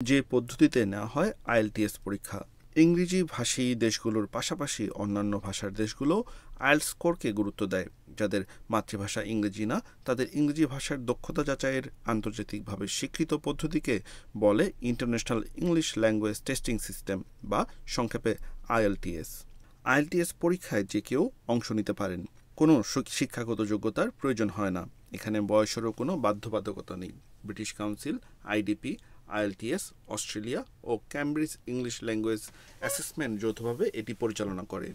যে পদ্ধতিতে নেওয়া হয় আইএলটিএস পরীক্ষা। ইংরেজি ভাষী দেশগুলোর পাশাপাশি অন্যান্য ভাষার দেশগুলো আইএলটিএস স্কোরকে গুরুত্ব দেয়। যাদের মাতৃভাষা ইংরেজি না, তাদের ইংরেজি ভাষার দক্ষতা যাচাইয়ের আন্তর্জাতিকভাবে স্বীকৃত পদ্ধতিকে বলে international English language testing system, বা সংক্ষেপে আইএলটিএস। আইএলটিএস পরীক্ষায় যে কেউ অংশ নিতে পারেন। কোনো শিক্ষাগত যোগ্যতার প্রয়োজন হয় না। এখানে বয়সেরও কোনো বাধ্যবাধকতা নেই। British council, IDP, IELTS Australia ও ক্যামব্রিজ ইংলিশ ল্যাঙ্গুয়েজ অ্যাসেসমেন্ট যৌথভাবে এটি পরিচালনা করে।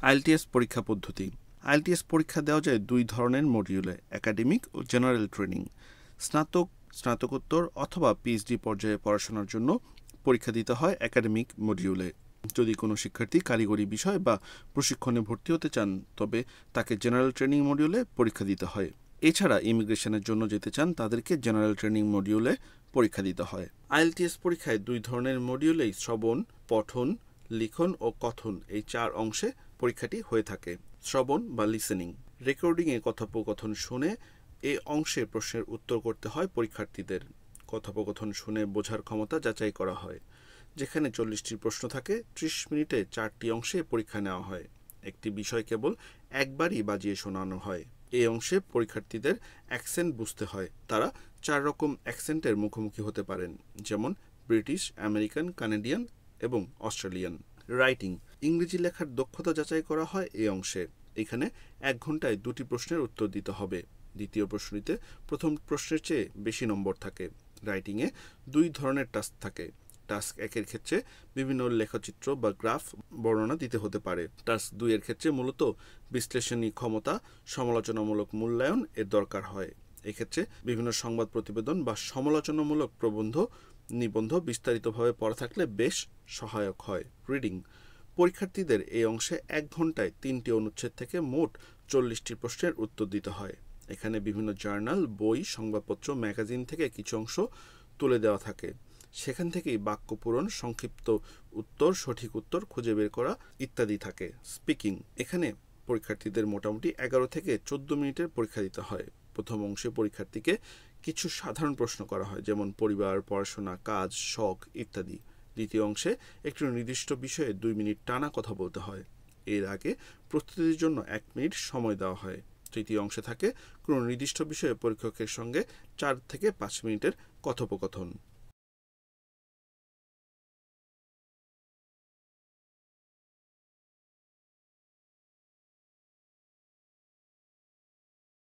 আইএলটিএস পরীক্ষা পদ্ধতি। আইএলটিএস পরীক্ষা দেওয়া যায় দুই ধরনের মডিউলে, একাডেমিক ও জেনারেল ট্রেনিং। স্নাতক, স্নাতকোত্তর অথবা পিএইচডি পর্যায়ে পড়াশোনার জন্য পরীক্ষা দিতে হয় একাডেমিক মডিউলে। যদি কোনো শিক্ষার্থী কারিগরি বিষয় বা প্রশিক্ষণে ভর্তি হতে চান, তবে তাকে জেনারেল ট্রেনিং মডিউলে পরীক্ষা দিতে হয়। এছাড়া ইমিগ্রেশনের জন্য যেতে চান, তাদেরকে জেনারেল ট্রেনিং মডিউলে পরীক্ষা দিতে হয়। আইএলটিএস পরীক্ষায় দুই ধরনের মডিউলেই শ্রবণ, পঠন, লিখন ও কথন, এই 4 অংশে পরীক্ষাটি হয়ে থাকে। শ্রবণ বা লিসেনিং, রেকর্ডিংয়ে কথোপকথন শুনে এই অংশে প্রশ্নের উত্তর করতে হয় পরীক্ষার্থীদের। কথোপকথন শুনে বোঝার ক্ষমতা যাচাই করা হয়। যেখানে 40টি প্রশ্ন থাকে, 30 মিনিটে 4টি অংশে পরীক্ষা নেওয়া হয়। একটি বিষয় কেবল একবারই বাজিয়ে শোনানো হয়। এই অংশে পরীক্ষার্থীদের অ্যাকসেন্ট বুঝতে হয়। তারা 4 রকম অ্যাকসেন্টের মুখোমুখি হতে পারেন, যেমন ব্রিটিশ, আমেরিকান, কানাডিয়ান এবং অস্ট্রেলিয়ান। রাইটিং, ইংরেজি লেখার দক্ষতা যাচাই করা হয় এই অংশে। এখানে 1 ঘন্টায় 2টি প্রশ্নের উত্তর দিতে হবে। দ্বিতীয় প্রশ্নটিতে প্রথম প্রশ্নের চেয়ে বেশি নম্বর থাকে। রাইটিংয়ে 2 ধরনের টাস্ক থাকে। টাস্ক 1-এর ক্ষেত্রে বিভিন্ন লেখচিত্র বা গ্রাফ বর্ণনা দিতে হতে পারে। টাস্ক 2-এর ক্ষেত্রে মূলত বিশ্লেষণী ক্ষমতা, সমালোচনামূলক মূল্যায়ন এর দরকার হয়। এক্ষেত্রে বিভিন্ন সংবাদ প্রতিবেদন বা সমালোচনামূলক প্রবন্ধ, নিবন্ধ বিস্তারিতভাবে পড়া থাকলে বেশ সহায়ক হয়। রিডিং, পরীক্ষার্থীদের এই অংশে 1 ঘন্টায় 3টি অনুচ্ছেদ থেকে মোট 40টি প্রশ্নের উত্তর দিতে হয়। এখানে বিভিন্ন জার্নাল, বই, সংবাদপত্র, ম্যাগাজিন থেকে কিছু অংশ তুলে দেওয়া থাকে। সেখান থেকেই বাক্য পূরণ, সংক্ষিপ্ত উত্তর, সঠিক উত্তর খুঁজে বের করা ইত্যাদি থাকে। স্পিকিং, এখানে পরীক্ষার্থীদের মোটামুটি 11 থেকে 14 মিনিটের পরীক্ষা দিতে হয়। প্রথম অংশে পরীক্ষার্থীকে কিছু সাধারণ প্রশ্ন করা হয়, যেমন পরিবার, পড়াশোনা, কাজ, শখ ইত্যাদি। দ্বিতীয় অংশে একটি নির্দিষ্ট বিষয়ে 2 মিনিট টানা কথা বলতে হয়। এর আগে প্রস্তুতির জন্য 1 মিনিট সময় দেওয়া হয়। তৃতীয় অংশে থাকে কোনো নির্দিষ্ট বিষয়ে পরীক্ষকের সঙ্গে 4 থেকে 5 মিনিটের কথোপকথন।